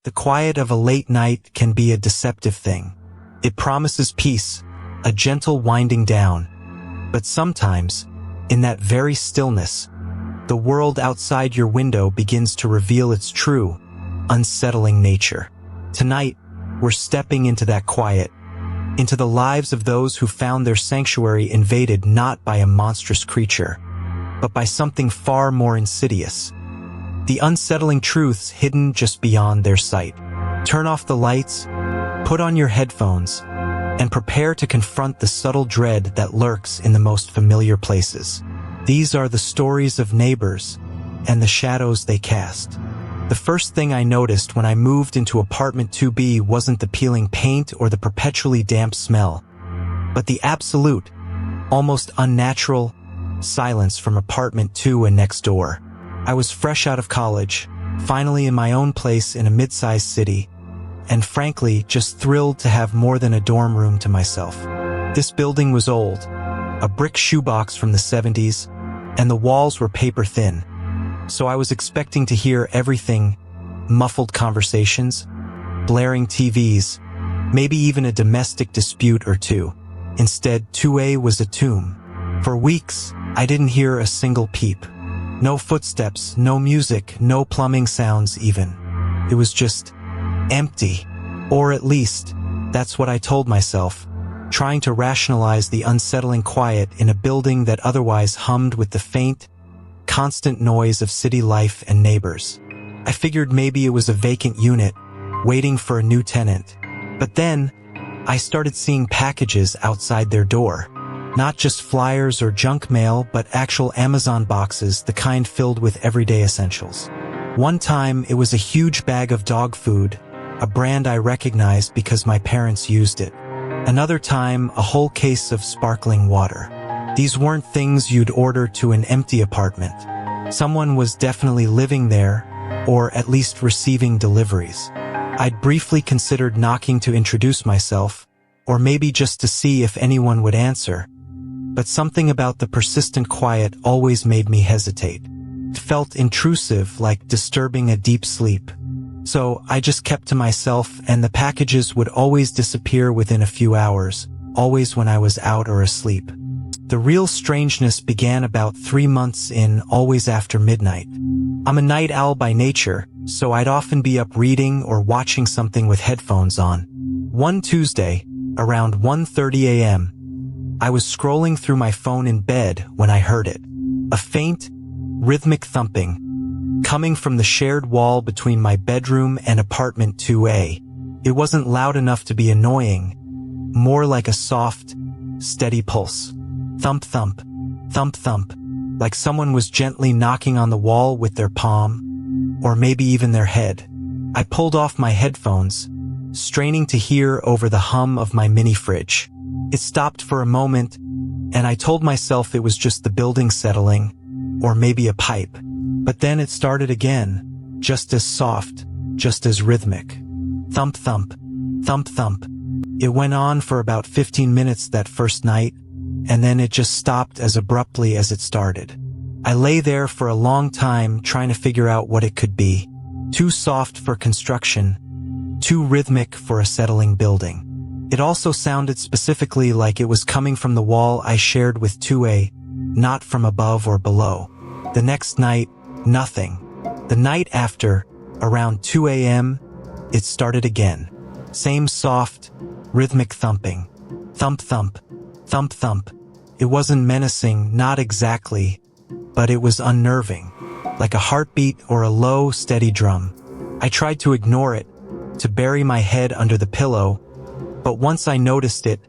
The quiet of a late night can be a deceptive thing. It promises peace, a gentle winding down. But sometimes, in that very stillness, the world outside your window begins to reveal its true, unsettling nature. Tonight, we're stepping into that quiet, into the lives of those who found their sanctuary invaded not by a monstrous creature, but by something far more insidious. The unsettling truths hidden just beyond their sight. Turn off the lights, put on your headphones, and prepare to confront the subtle dread that lurks in the most familiar places. These are the stories of neighbors and the shadows they cast. The first thing I noticed when I moved into apartment 2B wasn't the peeling paint or the perpetually damp smell, but the absolute, almost unnatural, silence from apartment 2 and next door. I was fresh out of college, finally in my own place in a mid-sized city, and frankly just thrilled to have more than a dorm room to myself. This building was old, a brick shoebox from the 70s, and the walls were paper thin. So I was expecting to hear everything: muffled conversations, blaring TVs, maybe even a domestic dispute or two. Instead, 2A was a tomb. For weeks, I didn't hear a single peep. No footsteps, no music, no plumbing sounds even. It was just empty. Or at least, that's what I told myself, trying to rationalize the unsettling quiet in a building that otherwise hummed with the faint, constant noise of city life and neighbors. I figured maybe it was a vacant unit, waiting for a new tenant. But then, I started seeing packages outside their door. Not just flyers or junk mail, but actual Amazon boxes, the kind filled with everyday essentials. One time, it was a huge bag of dog food, a brand I recognized because my parents used it. Another time, a whole case of sparkling water. These weren't things you'd order to an empty apartment. Someone was definitely living there, or at least receiving deliveries. I'd briefly considered knocking to introduce myself, or maybe just to see if anyone would answer. But something about the persistent quiet always made me hesitate. It felt intrusive, like disturbing a deep sleep. So I just kept to myself, and the packages would always disappear within a few hours, always when I was out or asleep. The real strangeness began about 3 months in, always after midnight. I'm a night owl by nature, so I'd often be up reading or watching something with headphones on. One Tuesday, around 1:30 a.m., I was scrolling through my phone in bed when I heard it. A faint, rhythmic thumping, coming from the shared wall between my bedroom and apartment 2A. It wasn't loud enough to be annoying, more like a soft, steady pulse. Thump thump, thump thump, like someone was gently knocking on the wall with their palm, or maybe even their head. I pulled off my headphones, straining to hear over the hum of my mini fridge. It stopped for a moment, and I told myself it was just the building settling, or maybe a pipe. But then it started again, just as soft, just as rhythmic. Thump thump, thump thump. It went on for about 15 minutes that first night, and then it just stopped as abruptly as it started. I lay there for a long time trying to figure out what it could be. Too soft for construction, too rhythmic for a settling building. It also sounded specifically like it was coming from the wall I shared with 2A, not from above or below. The next night, nothing. The night after, around 2 a.m., it started again. Same soft, rhythmic thumping. Thump thump, thump thump. It wasn't menacing, not exactly, but it was unnerving, like a heartbeat or a low, steady drum. I tried to ignore it, to bury my head under the pillow, but once I noticed it,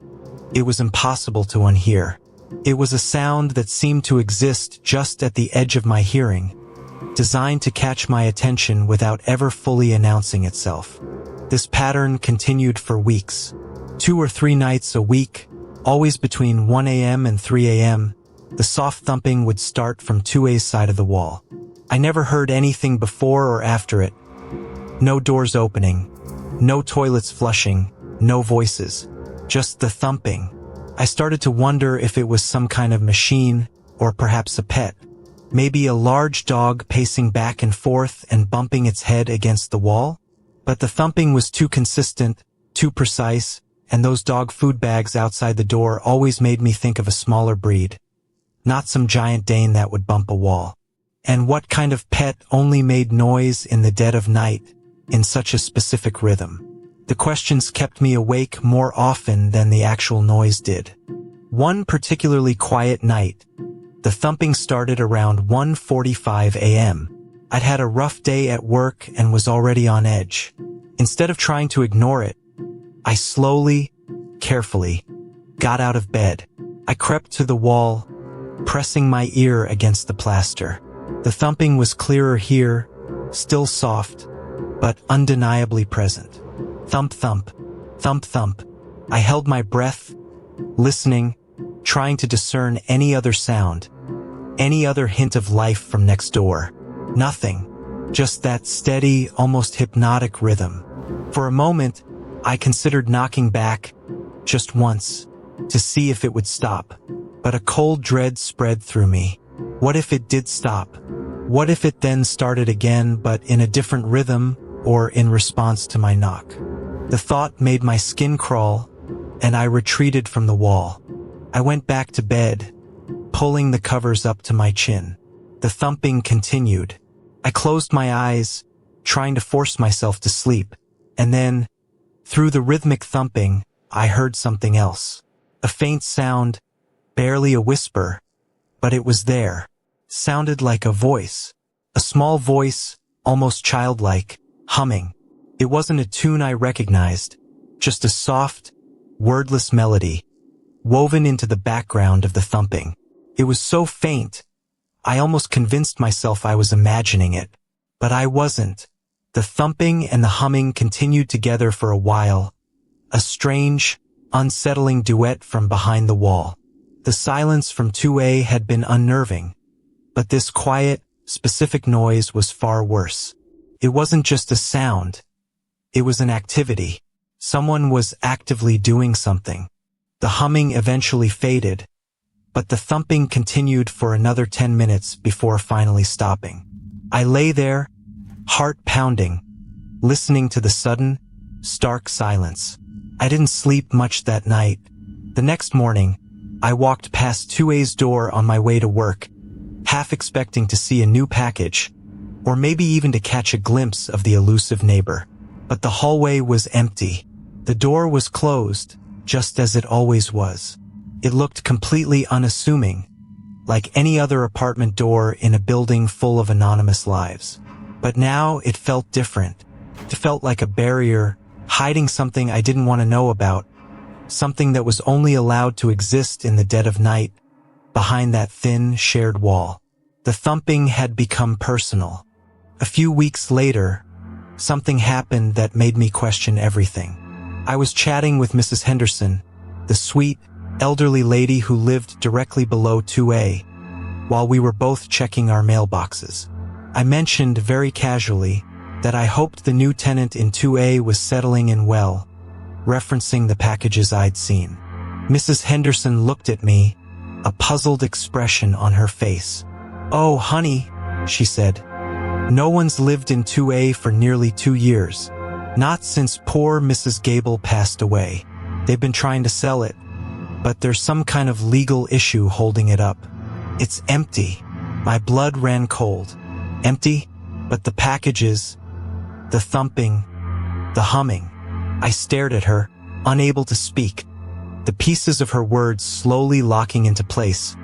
it was impossible to unhear. It was a sound that seemed to exist just at the edge of my hearing, designed to catch my attention without ever fully announcing itself. This pattern continued for weeks. 2 or 3 nights a week, always between 1 a.m. and 3 a.m., the soft thumping would start from 2A's side of the wall. I never heard anything before or after it. No doors opening, no toilets flushing, no voices, just the thumping. I started to wonder if it was some kind of machine, or perhaps a pet. Maybe a large dog pacing back and forth and bumping its head against the wall? But the thumping was too consistent, too precise, and those dog food bags outside the door always made me think of a smaller breed. Not some giant Dane that would bump a wall. And what kind of pet only made noise in the dead of night, in such a specific rhythm? The questions kept me awake more often than the actual noise did. One particularly quiet night, the thumping started around 1:45 a.m. I'd had a rough day at work and was already on edge. Instead of trying to ignore it, I slowly, carefully, got out of bed. I crept to the wall, pressing my ear against the plaster. The thumping was clearer here, still soft, but undeniably present. Thump, thump, thump, thump. I held my breath, listening, trying to discern any other sound, any other hint of life from next door. Nothing. Just that steady, almost hypnotic rhythm. For a moment, I considered knocking back, just once, to see if it would stop. But a cold dread spread through me. What if it did stop? What if it then started again, but in a different rhythm, or in response to my knock? The thought made my skin crawl, and I retreated from the wall. I went back to bed, pulling the covers up to my chin. The thumping continued. I closed my eyes, trying to force myself to sleep, and then, through the rhythmic thumping, I heard something else. A faint sound, barely a whisper, but it was there. Sounded like a voice. A small voice, almost childlike, humming. It wasn't a tune I recognized, just a soft, wordless melody, woven into the background of the thumping. It was so faint, I almost convinced myself I was imagining it. But I wasn't. The thumping and the humming continued together for a while, a strange, unsettling duet from behind the wall. The silence from 2A had been unnerving, but this quiet, specific noise was far worse. It wasn't just a sound. It was an activity. Someone was actively doing something. The humming eventually faded, but the thumping continued for another 10 minutes before finally stopping. I lay there, heart pounding, listening to the sudden, stark silence. I didn't sleep much that night. The next morning, I walked past 2A's door on my way to work, half expecting to see a new package, or maybe even to catch a glimpse of the elusive neighbor. But the hallway was empty. The door was closed, just as it always was. It looked completely unassuming, like any other apartment door in a building full of anonymous lives. But now it felt different. It felt like a barrier, hiding something I didn't want to know about, something that was only allowed to exist in the dead of night, behind that thin, shared wall. The thumping had become personal. A few weeks later, something happened that made me question everything. I was chatting with Mrs. Henderson, the sweet, elderly lady who lived directly below 2A, while we were both checking our mailboxes. I mentioned very casually that I hoped the new tenant in 2A was settling in well, referencing the packages I'd seen. Mrs. Henderson looked at me, a puzzled expression on her face. "Oh, honey," she said. "No one's lived in 2A for nearly 2 years. Not since poor Mrs. Gable passed away. They've been trying to sell it, but there's some kind of legal issue holding it up. It's empty." My blood ran cold. Empty, but the packages, the thumping, the humming. I stared at her, unable to speak, the pieces of her words slowly locking into place,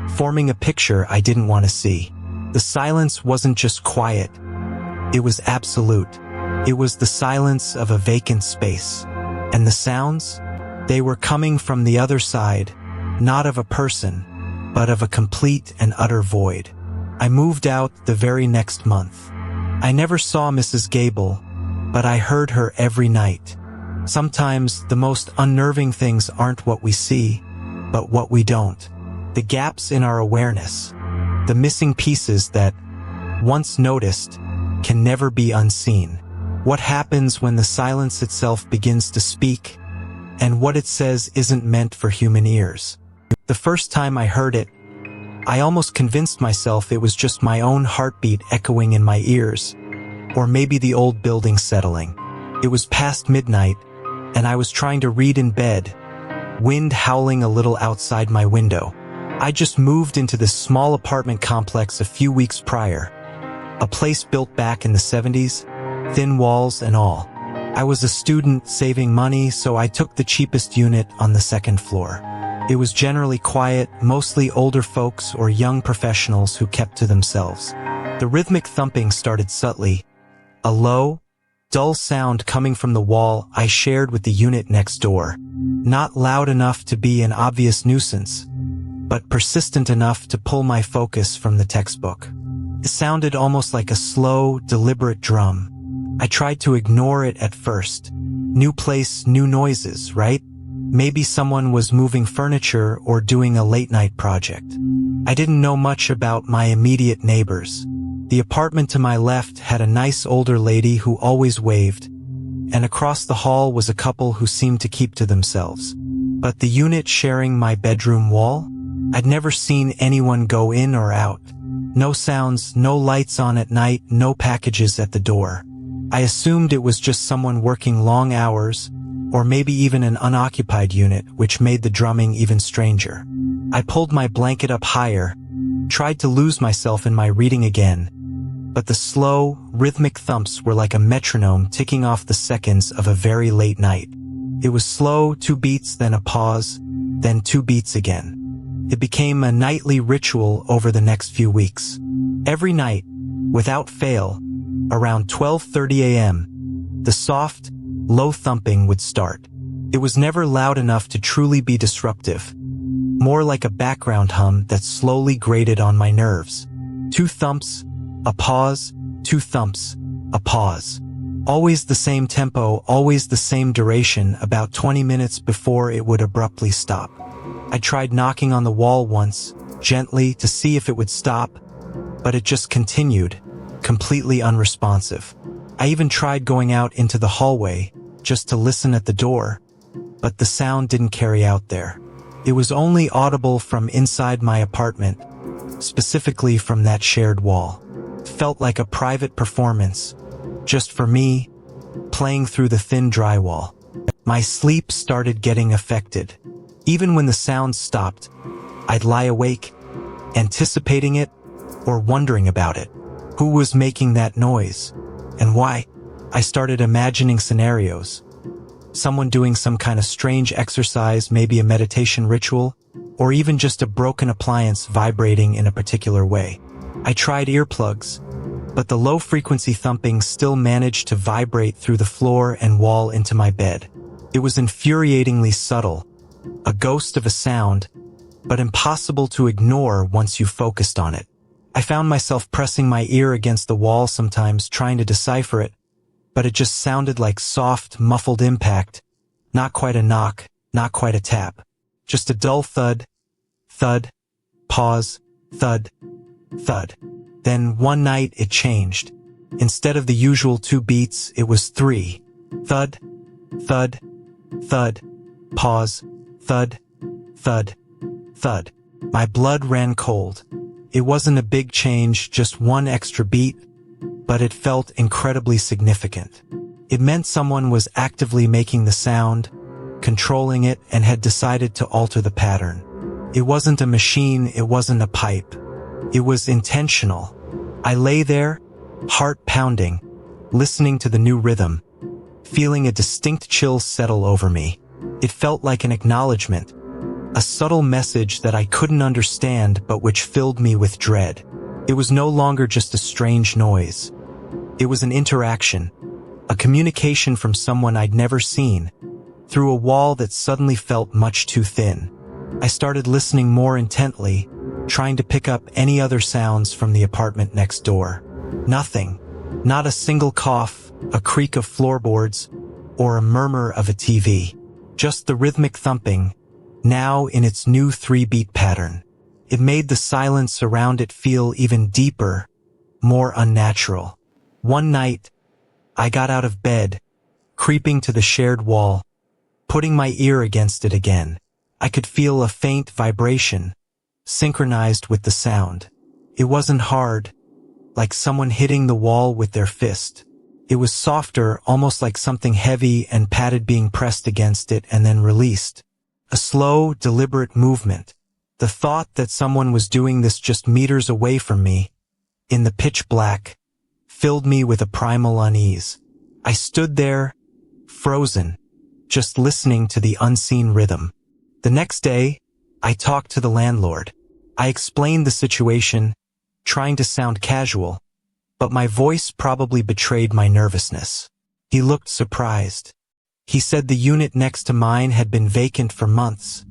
forming a picture I didn't want to see. The silence wasn't just quiet. It was absolute. It was the silence of a vacant space. And the sounds? They were coming from the other side, not of a person, but of a complete and utter void. I moved out the very next month. I never saw Mrs. Gable, but I heard her every night. Sometimes the most unnerving things aren't what we see, but what we don't. The gaps in our awareness, the missing pieces that, once noticed, can never be unseen. What happens when the silence itself begins to speak, and what it says isn't meant for human ears. The first time I heard it, I almost convinced myself it was just my own heartbeat echoing in my ears, or maybe the old building settling. It was past midnight, and I was trying to read in bed, wind howling a little outside my window. I just moved into this small apartment complex a few weeks prior, a place built back in the 70s, thin walls and all. I was a student saving money, so I took the cheapest unit on the second floor. It was generally quiet, mostly older folks or young professionals who kept to themselves. The rhythmic thumping started subtly, a low, dull sound coming from the wall I shared with the unit next door. Not loud enough to be an obvious nuisance, but persistent enough to pull my focus from the textbook. It sounded almost like a slow, deliberate drum. I tried to ignore it at first. New place, new noises, right? Maybe someone was moving furniture or doing a late-night project. I didn't know much about my immediate neighbors. The apartment to my left had a nice older lady who always waved, and across the hall was a couple who seemed to keep to themselves. But the unit sharing my bedroom wall? I'd never seen anyone go in or out. No sounds, no lights on at night, no packages at the door. I assumed it was just someone working long hours, or maybe even an unoccupied unit, which made the drumming even stranger. I pulled my blanket up higher, tried to lose myself in my reading again, but the slow, rhythmic thumps were like a metronome ticking off the seconds of a very late night. It was slow, 2 beats, then a pause, then 2 beats again. It became a nightly ritual over the next few weeks. Every night, without fail, around 12:30 a.m., the soft, low thumping would start. It was never loud enough to truly be disruptive, more like a background hum that slowly grated on my nerves. 2 thumps, a pause, 2 thumps, a pause. Always the same tempo, always the same duration, about 20 minutes before it would abruptly stop. I tried knocking on the wall once, gently, to see if it would stop, but it just continued, completely unresponsive. I even tried going out into the hallway, just to listen at the door, but the sound didn't carry out there. It was only audible from inside my apartment, specifically from that shared wall. It felt like a private performance, just for me, playing through the thin drywall. My sleep started getting affected. Even when the sound stopped, I'd lie awake, anticipating it, or wondering about it. Who was making that noise? And why? I started imagining scenarios. Someone doing some kind of strange exercise, maybe a meditation ritual, or even just a broken appliance vibrating in a particular way. I tried earplugs, but the low-frequency thumping still managed to vibrate through the floor and wall into my bed. It was infuriatingly subtle, a ghost of a sound, but impossible to ignore once you focused on it. I found myself pressing my ear against the wall sometimes, trying to decipher it, but it just sounded like soft, muffled impact, not quite a knock, not quite a tap, just a dull thud, thud, pause, thud, thud. Then one night it changed. Instead of the usual 2 beats, it was 3. Thud, thud, thud, pause, thud, thud, thud. My blood ran cold. It wasn't a big change, just 1 extra beat, but it felt incredibly significant. It meant someone was actively making the sound, controlling it, and had decided to alter the pattern. It wasn't a machine, it wasn't a pipe. It was intentional. I lay there, heart pounding, listening to the new rhythm, feeling a distinct chill settle over me. It felt like an acknowledgement, a subtle message that I couldn't understand but which filled me with dread. It was no longer just a strange noise. It was an interaction, a communication from someone I'd never seen, through a wall that suddenly felt much too thin. I started listening more intently, trying to pick up any other sounds from the apartment next door. Nothing. Not a single cough, a creak of floorboards, or a murmur of a TV. Just the rhythmic thumping, now in its new 3-beat pattern. It made the silence around it feel even deeper, more unnatural. One night, I got out of bed, creeping to the shared wall, putting my ear against it again. I could feel a faint vibration, synchronized with the sound. It wasn't hard, like someone hitting the wall with their fist. It was softer, almost like something heavy and padded being pressed against it and then released. A slow, deliberate movement. The thought that someone was doing this just meters away from me, in the pitch black, filled me with a primal unease. I stood there, frozen, just listening to the unseen rhythm. The next day, I talked to the landlord. I explained the situation, trying to sound casual, but my voice probably betrayed my nervousness. He looked surprised. He said the unit next to mine had been vacant for months,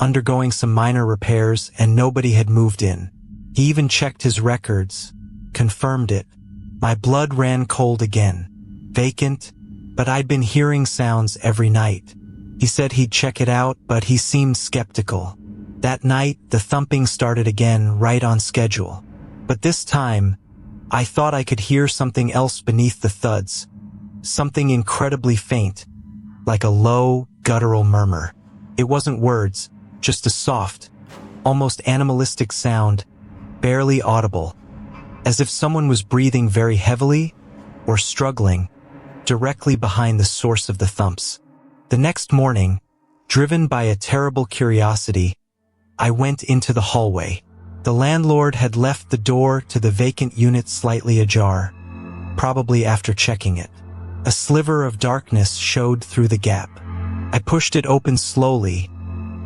undergoing some minor repairs, and nobody had moved in. He even checked his records, confirmed it. My blood ran cold again. Vacant, but I'd been hearing sounds every night. He said he'd check it out, but he seemed skeptical. That night, the thumping started again, right on schedule. But this time, I thought I could hear something else beneath the thuds. Something incredibly faint, like a low, guttural murmur. It wasn't words, just a soft, almost animalistic sound, barely audible, as if someone was breathing very heavily or struggling, directly behind the source of the thumps. The next morning, driven by a terrible curiosity, I went into the hallway. The landlord had left the door to the vacant unit slightly ajar, probably after checking it. A sliver of darkness showed through the gap. I pushed it open slowly,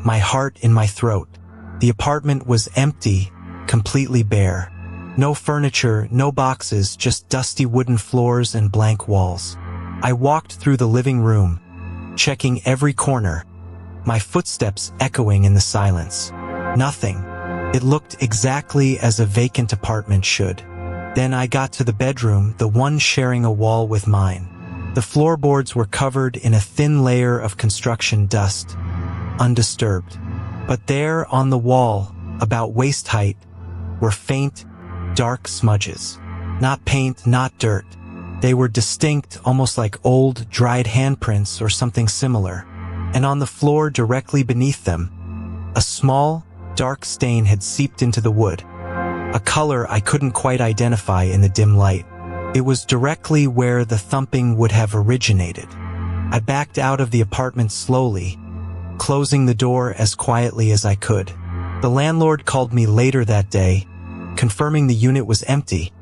my heart in my throat. The apartment was empty, completely bare. No furniture, no boxes, just dusty wooden floors and blank walls. I walked through the living room, checking every corner, my footsteps echoing in the silence. Nothing. It looked exactly as a vacant apartment should. Then I got to the bedroom, the one sharing a wall with mine. The floorboards were covered in a thin layer of construction dust, undisturbed. But there, on the wall, about waist height, were faint, dark smudges. Not paint, not dirt. They were distinct, almost like old, dried handprints or something similar. And on the floor directly beneath them, a small, dark stain had seeped into the wood, a color I couldn't quite identify in the dim light. It was directly where the thumping would have originated. I backed out of the apartment slowly, closing the door as quietly as I could. The landlord called me later that day, confirming the unit was empty,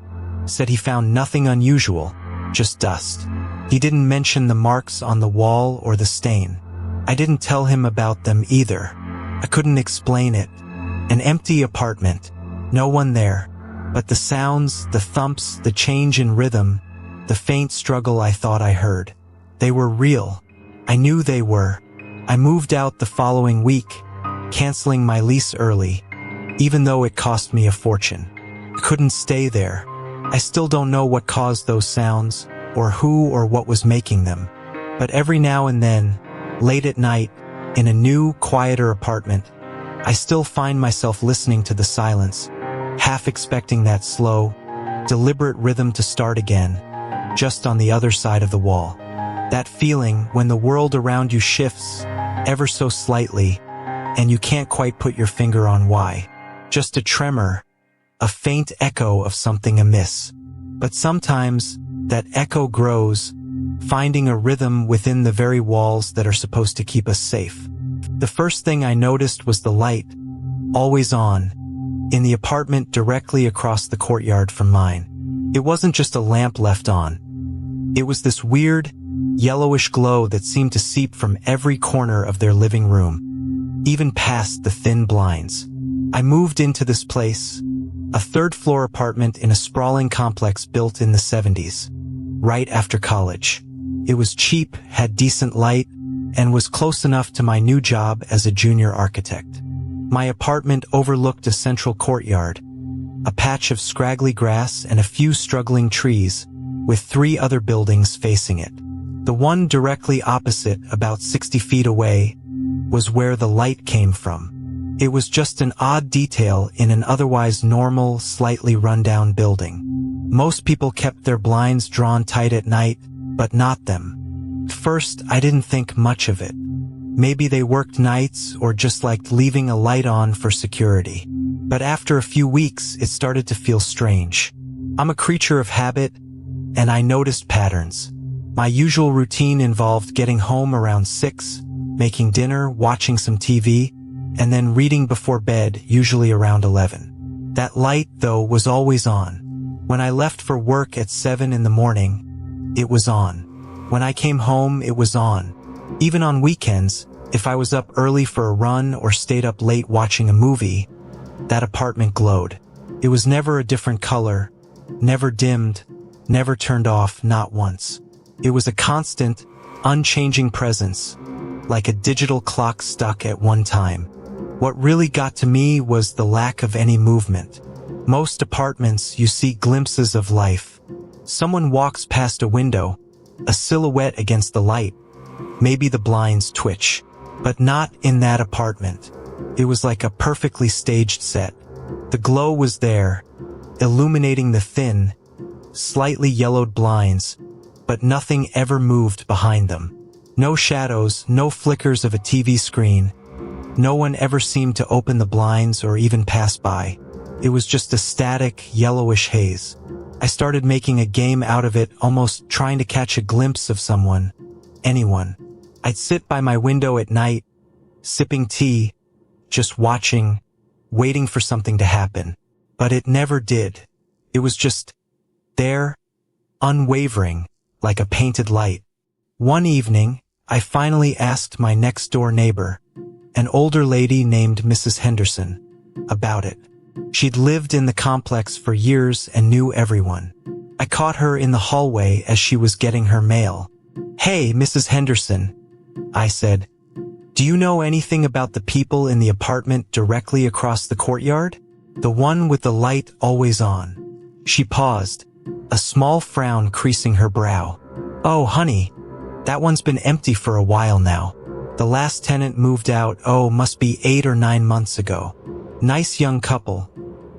said he found nothing unusual, just dust. He didn't mention the marks on the wall or the stain. I didn't tell him about them either. I couldn't explain it. An empty apartment, no one there, but the sounds, the thumps, the change in rhythm, the faint struggle I thought I heard. They were real. I knew they were. I moved out the following week, canceling my lease early, even though it cost me a fortune. I couldn't stay there. I still don't know what caused those sounds, or who or what was making them. But every now and then, late at night, in a new, quieter apartment, I still find myself listening to the silence, half expecting that slow, deliberate rhythm to start again, just on the other side of the wall. That feeling when the world around you shifts, ever so slightly, and you can't quite put your finger on why. Just a tremor, a faint echo of something amiss. But sometimes, that echo grows, finding a rhythm within the very walls that are supposed to keep us safe. The first thing I noticed was the light, always on, in the apartment directly across the courtyard from mine. It wasn't just a lamp left on. It was this weird, yellowish glow that seemed to seep from every corner of their living room, even past the thin blinds. I moved into this place, a third-floor apartment in a sprawling complex built in the 70s, right after college. It was cheap, had decent light, and was close enough to my new job as a junior architect. My apartment overlooked a central courtyard, a patch of scraggly grass and a few struggling trees, with 3 other buildings facing it. The one directly opposite, about 60 feet away, was where the light came from. It was just an odd detail in an otherwise normal, slightly run-down building. Most people kept their blinds drawn tight at night, but not them. At first, I didn't think much of it. Maybe they worked nights or just liked leaving a light on for security. But after a few weeks, it started to feel strange. I'm a creature of habit, and I noticed patterns. My usual routine involved getting home around 6, making dinner, watching some TV, and then reading before bed, usually around 11. That light, though, was always on. When I left for work at 7 in the morning, it was on. When I came home, it was on. Even on weekends, if I was up early for a run or stayed up late watching a movie, that apartment glowed. It was never a different color, never dimmed, never turned off, not once. It was a constant, unchanging presence, like a digital clock stuck at one time. What really got to me was the lack of any movement. Most apartments, you see glimpses of life. Someone walks past a window, a silhouette against the light. Maybe the blinds twitch. But not in that apartment. It was like a perfectly staged set. The glow was there, illuminating the thin, slightly yellowed blinds, but nothing ever moved behind them. No shadows, no flickers of a TV screen. No one ever seemed to open the blinds or even pass by. It was just a static, yellowish haze. I started making a game out of it, almost trying to catch a glimpse of someone, anyone. I'd sit by my window at night, sipping tea, just watching, waiting for something to happen. But it never did. It was just there, unwavering, like a painted light. One evening, I finally asked my next-door neighbor, an older lady named Mrs. Henderson, about it. She'd lived in the complex for years and knew everyone. I caught her in the hallway as she was getting her mail. "Hey, Mrs. Henderson," I said, "do you know anything about the people in the apartment directly across the courtyard? The one with the light always on?" She paused, a small frown creasing her brow. "Oh, honey, that one's been empty for a while now. The last tenant moved out, must be 8 or 9 months ago. Nice young couple,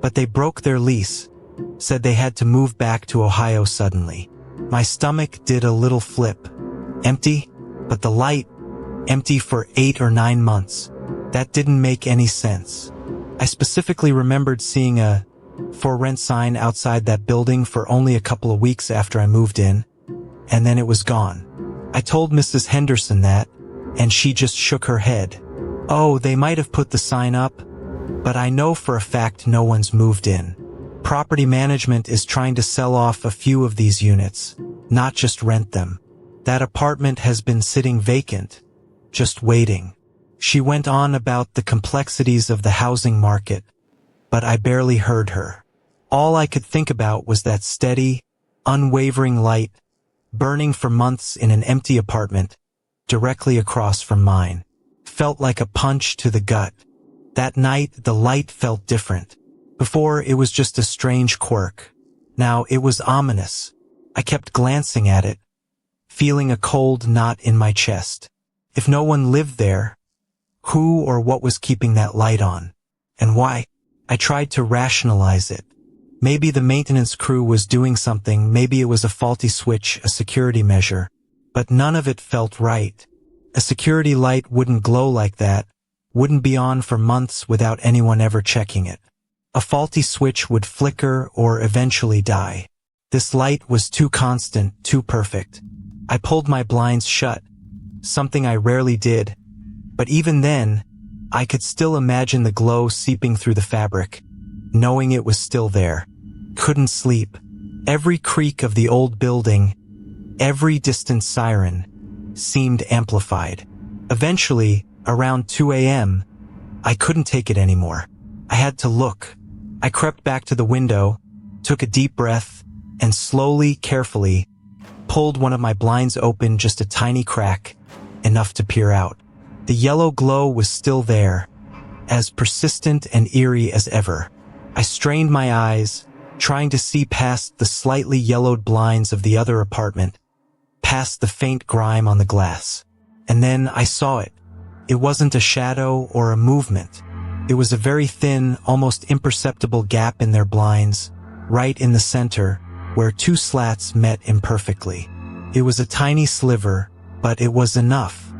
but they broke their lease, said they had to move back to Ohio suddenly." My stomach did a little flip. Empty? But the light, empty for 8 or 9 months. That didn't make any sense. I specifically remembered seeing a "for rent" sign outside that building for only a couple of weeks after I moved in, and then it was gone. I told Mrs. Henderson that, and she just shook her head. "Oh, they might have put the sign up, but I know for a fact no one's moved in. Property management is trying to sell off a few of these units, not just rent them. That apartment has been sitting vacant, just waiting." She went on about the complexities of the housing market, but I barely heard her. All I could think about was that steady, unwavering light, burning for months in an empty apartment, directly across from mine. Felt like a punch to the gut. That night, the light felt different. Before, it was just a strange quirk. Now, it was ominous. I kept glancing at it, feeling a cold knot in my chest. If no one lived there, who or what was keeping that light on? And why? I tried to rationalize it. Maybe the maintenance crew was doing something, maybe it was a faulty switch, a security measure. But none of it felt right. A security light wouldn't glow like that, wouldn't be on for months without anyone ever checking it. A faulty switch would flicker or eventually die. This light was too constant, too perfect. I pulled my blinds shut, something I rarely did, but even then, I could still imagine the glow seeping through the fabric, knowing it was still there. Couldn't sleep. Every creak of the old building, every distant siren, seemed amplified. Eventually, around 2 a.m., I couldn't take it anymore. I had to look. I crept back to the window, took a deep breath, and slowly, carefully, pulled one of my blinds open just a tiny crack, enough to peer out. The yellow glow was still there, as persistent and eerie as ever. I strained my eyes, trying to see past the slightly yellowed blinds of the other apartment, past the faint grime on the glass. And then I saw it. It wasn't a shadow or a movement. It was a very thin, almost imperceptible gap in their blinds, right in the center, where 2 slats met imperfectly. It was a tiny sliver, but it was enough.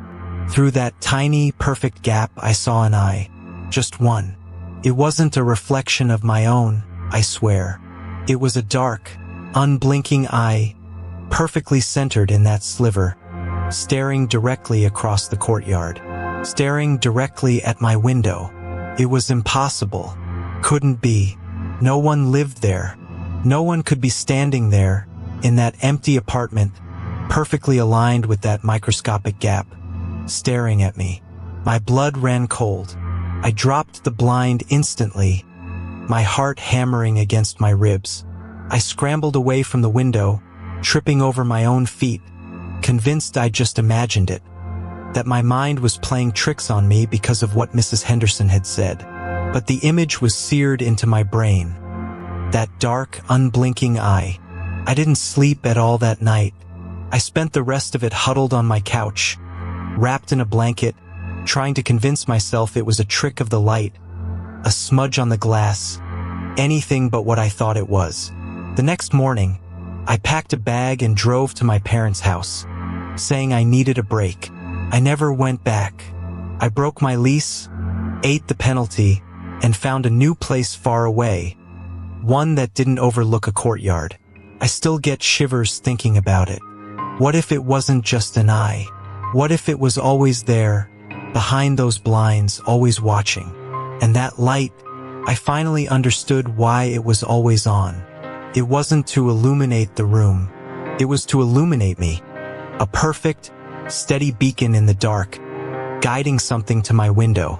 Through that tiny, perfect gap, I saw an eye. Just one. It wasn't a reflection of my own, I swear. It was a dark, unblinking eye, perfectly centered in that sliver, staring directly across the courtyard, staring directly at my window. It was impossible. Couldn't be. No one lived there. No one could be standing there, in that empty apartment, perfectly aligned with that microscopic gap, staring at me. My blood ran cold. I dropped the blind instantly, my heart hammering against my ribs. I scrambled away from the window, tripping over my own feet, convinced I just imagined it, that my mind was playing tricks on me because of what Mrs. Henderson had said. But the image was seared into my brain. That dark, unblinking eye. I didn't sleep at all that night. I spent the rest of it huddled on my couch, wrapped in a blanket, trying to convince myself it was a trick of the light, a smudge on the glass, anything but what I thought it was. The next morning, I packed a bag and drove to my parents' house, saying I needed a break. I never went back. I broke my lease, ate the penalty, and found a new place far away, one that didn't overlook a courtyard. I still get shivers thinking about it. What if it wasn't just an eye? What if it was always there, behind those blinds, always watching? And that light, I finally understood why it was always on. It wasn't to illuminate the room. It was to illuminate me. A perfect, steady beacon in the dark, guiding something to my window.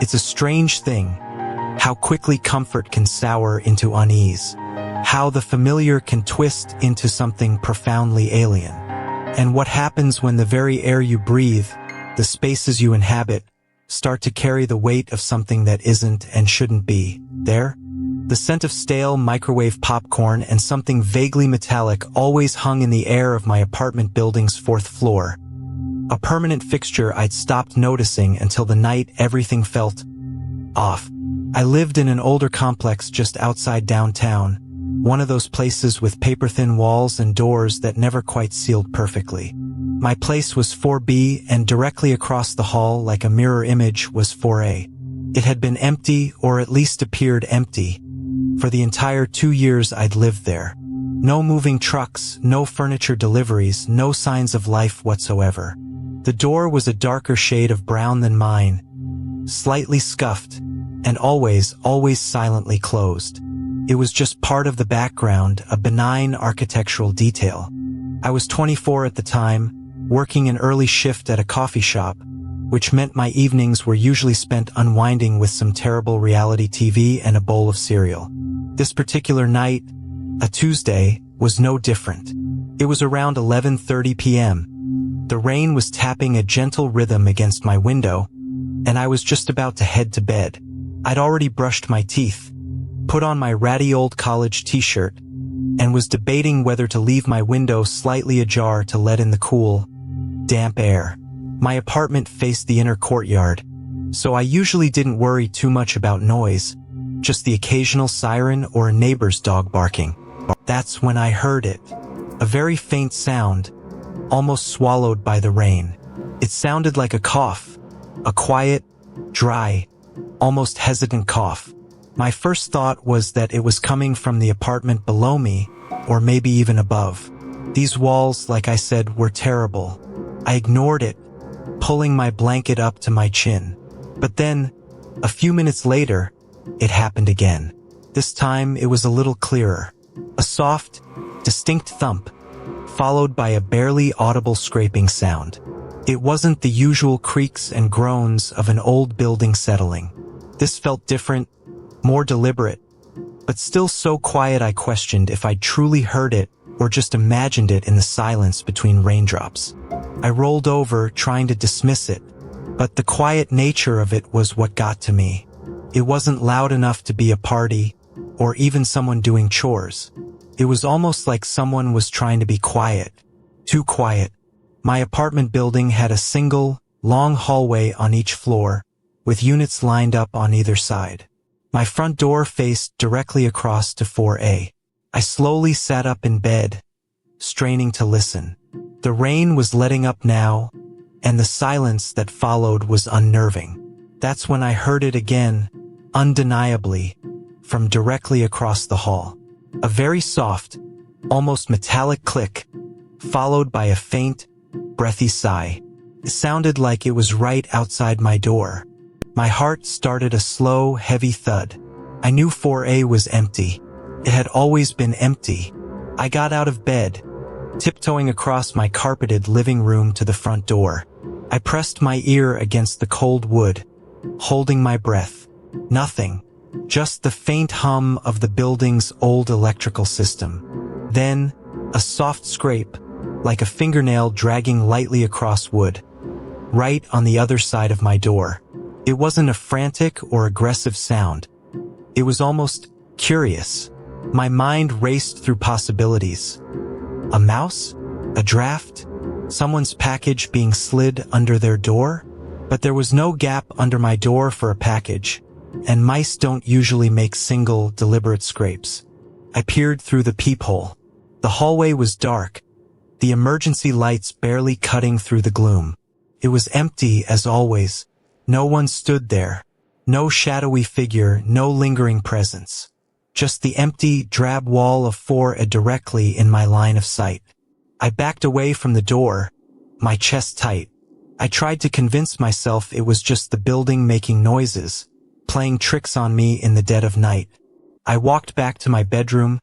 It's a strange thing, how quickly comfort can sour into unease, how the familiar can twist into something profoundly alien. And what happens when the very air you breathe, the spaces you inhabit, start to carry the weight of something that isn't and shouldn't be there? The scent of stale microwave popcorn and something vaguely metallic always hung in the air of my apartment building's 4th floor. A permanent fixture I'd stopped noticing until the night everything felt off. I lived in an older complex just outside downtown, one of those places with paper-thin walls and doors that never quite sealed perfectly. My place was 4B, and directly across the hall, like a mirror image, was 4A. It had been empty, or at least appeared empty, for the entire 2 years I'd lived there. No moving trucks, no furniture deliveries, no signs of life whatsoever. The door was a darker shade of brown than mine, slightly scuffed, and always silently closed. It was just part of the background, a benign architectural detail. I was 24 at the time, working an early shift at a coffee shop, which meant my evenings were usually spent unwinding with some terrible reality TV and a bowl of cereal. This particular night, a Tuesday, was no different. It was around 11:30 p.m. The rain was tapping a gentle rhythm against my window, and I was just about to head to bed. I'd already brushed my teeth, put on my ratty old college t-shirt, and was debating whether to leave my window slightly ajar to let in the cool, damp air. My apartment faced the inner courtyard, so I usually didn't worry too much about noise, just the occasional siren or a neighbor's dog barking. That's when I heard it. A very faint sound, almost swallowed by the rain. It sounded like a cough, a quiet, dry, almost hesitant cough. My first thought was that it was coming from the apartment below me, or maybe even above. These walls, like I said, were terrible. I ignored it, pulling my blanket up to my chin. But then, a few minutes later, it happened again. This time it was a little clearer. A soft, distinct thump, followed by a barely audible scraping sound. It wasn't the usual creaks and groans of an old building settling. This felt different, more deliberate, but still so quiet I questioned if I'd truly heard it or just imagined it in the silence between raindrops. I rolled over, trying to dismiss it, but the quiet nature of it was what got to me. It wasn't loud enough to be a party, or even someone doing chores. It was almost like someone was trying to be quiet. Too quiet. My apartment building had a single, long hallway on each floor, with units lined up on either side. My front door faced directly across to 4A. I slowly sat up in bed, straining to listen. The rain was letting up now, and the silence that followed was unnerving. That's when I heard it again, undeniably, from directly across the hall. A very soft, almost metallic click, followed by a faint, breathy sigh. It sounded like it was right outside my door. My heart started a slow, heavy thud. I knew 4A was empty. It had always been empty. I got out of bed, tiptoeing across my carpeted living room to the front door. I pressed my ear against the cold wood, holding my breath. Nothing. Just the faint hum of the building's old electrical system. Then, a soft scrape, like a fingernail dragging lightly across wood, right on the other side of my door. It wasn't a frantic or aggressive sound. It was almost curious. My mind raced through possibilities. A mouse? A draft? Someone's package being slid under their door? But there was no gap under my door for a package, and mice don't usually make single, deliberate scrapes. I peered through the peephole. The hallway was dark, the emergency lights barely cutting through the gloom. It was empty as always. No one stood there. No shadowy figure, no lingering presence. Just the empty, drab wall of 4A directly in my line of sight. I backed away from the door, my chest tight. I tried to convince myself it was just the building making noises, playing tricks on me in the dead of night. I walked back to my bedroom,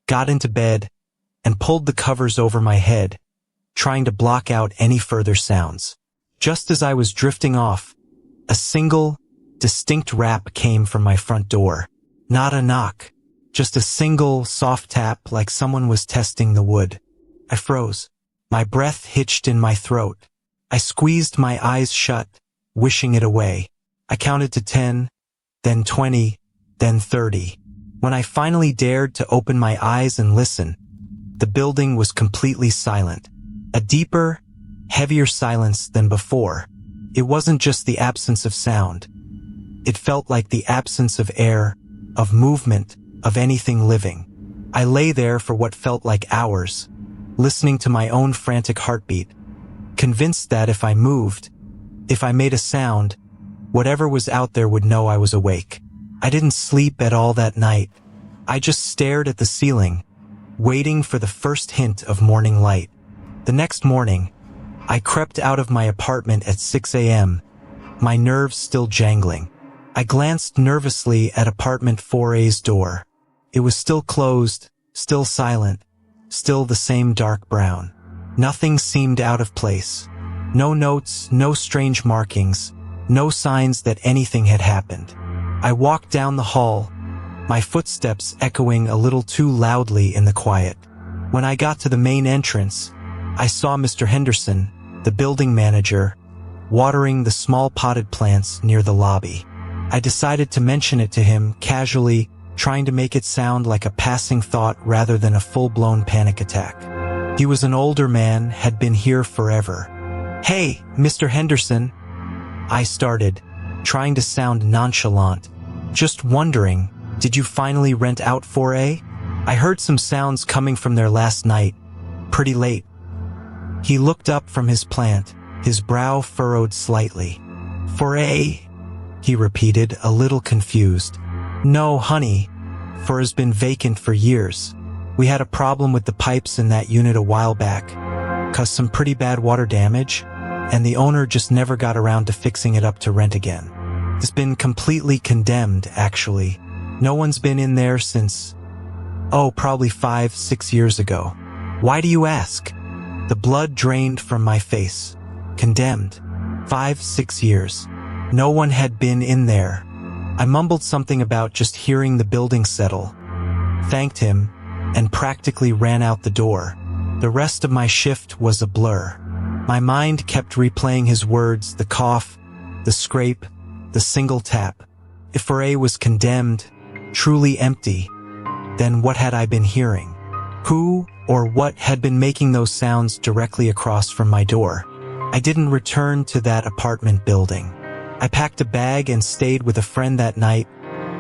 got into bed, and pulled the covers over my head, trying to block out any further sounds. Just as I was drifting off, a single, distinct rap came from my front door. Not a knock, just a single, soft tap like someone was testing the wood. I froze. My breath hitched in my throat. I squeezed my eyes shut, wishing it away. I counted to 10, then 20, then 30. When I finally dared to open my eyes and listen, the building was completely silent. A deeper, heavier silence than before. It wasn't just the absence of sound. It felt like the absence of air, of movement, of anything living. I lay there for what felt like hours, listening to my own frantic heartbeat, convinced that if I moved, if I made a sound, whatever was out there would know I was awake. I didn't sleep at all that night. I just stared at the ceiling, waiting for the first hint of morning light. The next morning, I crept out of my apartment at 6 a.m., my nerves still jangling. I glanced nervously at apartment 4A's door. It was still closed, still silent, still the same dark brown. Nothing seemed out of place. No notes, no strange markings, no signs that anything had happened. I walked down the hall, my footsteps echoing a little too loudly in the quiet. When I got to the main entrance, I saw Mr. Henderson, the building manager, watering the small potted plants near the lobby. I decided to mention it to him casually, trying to make it sound like a passing thought rather than a full-blown panic attack. He was an older man, had been here forever. "Hey, Mr. Henderson," I started, trying to sound nonchalant. "Just wondering, did you finally rent out 4A? I heard some sounds coming from there last night, pretty late." He looked up from his plant, his brow furrowed slightly. "4A?" he repeated, a little confused. "No, honey, 4A's been vacant for years. We had a problem with the pipes in that unit a while back, caused some pretty bad water damage, and the owner just never got around to fixing it up to rent again. It's been completely condemned, actually. No one's been in there since, probably 5-6 years ago." "Why do you ask?" The blood drained from my face. Condemned. 5-6 years. No one had been in there. I mumbled something about just hearing the building settle, thanked him, and practically ran out the door. The rest of my shift was a blur. My mind kept replaying his words, the cough, the scrape, the single tap. If 4A was condemned, truly empty, then what had I been hearing? Who or what had been making those sounds directly across from my door? I didn't return to that apartment building. I packed a bag and stayed with a friend that night,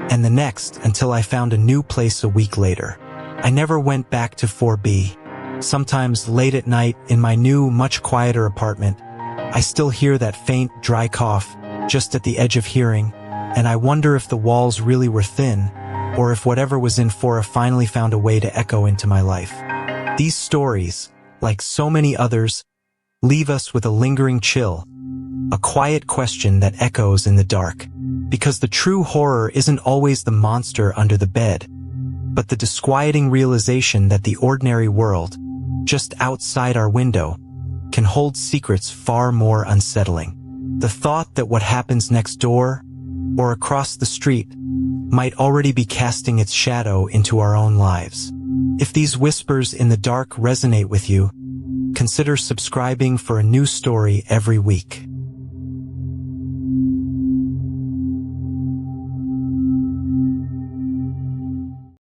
and the next until I found a new place a week later. I never went back to 4B. Sometimes late at night in my new, much quieter apartment, I still hear that faint, dry cough just at the edge of hearing, and I wonder if the walls really were thin, or if whatever was in 4A finally found a way to echo into my life. These stories, like so many others, leave us with a lingering chill, a quiet question that echoes in the dark. Because the true horror isn't always the monster under the bed, but the disquieting realization that the ordinary world, just outside our window, can hold secrets far more unsettling. The thought that what happens next door, or across the street, might already be casting its shadow into our own lives. If these whispers in the dark resonate with you, consider subscribing for a new story every week.